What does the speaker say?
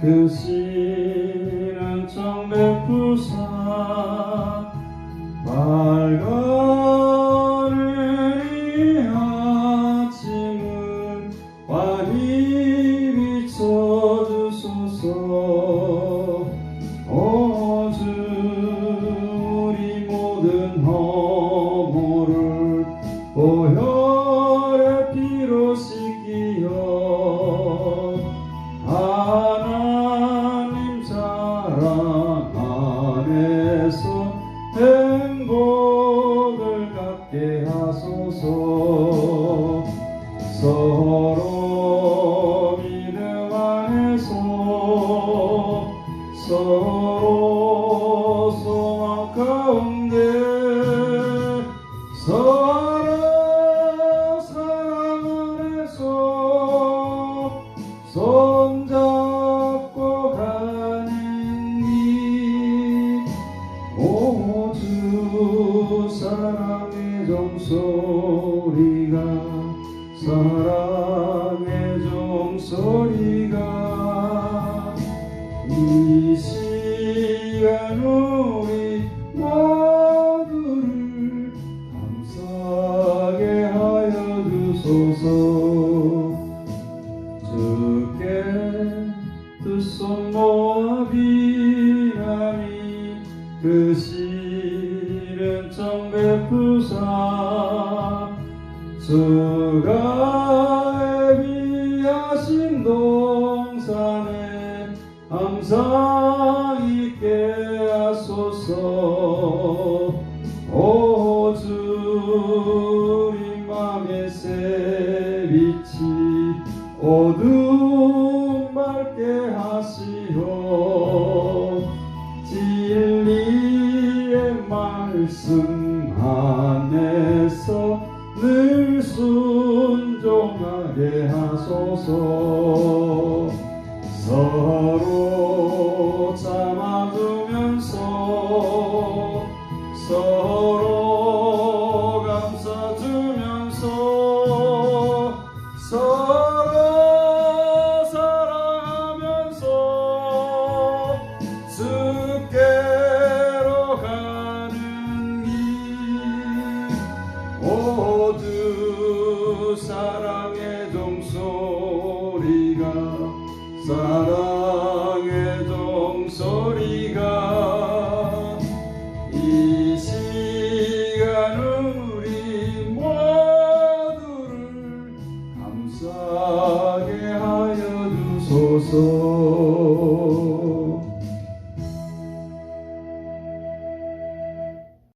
그 씨는 정 베푸사 밝아는 이 아침을 환히 비춰주소서. 오 주 우리 모든 허물을 보혈의 피로 씻기어 하나님 사랑 안에서 행복을 갖게 하소서. 서로 믿음 안에서 서로 소망 가운데 서로 사랑 안에서 손잡고 가는 길. 오 주 사랑의 종소리가 사랑의 종소리가 이 시간 우리 모두를 감사하게 하여 주소서. 주께 두 손 모아 비나니 그 시른 정 베푸사 주가 예비하신 동산에 항상 있게 하소서. 오 주 우리 맘의 새 빛이 어두움 밝게 하시어 진리의 말씀 안에서 늘 순종하게 하소서. 서로 참아주면서 서로 감싸주면서 서로 사랑하면서 주께로 가는 길. 오 주 사랑의 종소리가 사랑의 종소리가 이 시간 우리 모두를 감사하게 하여 주소서.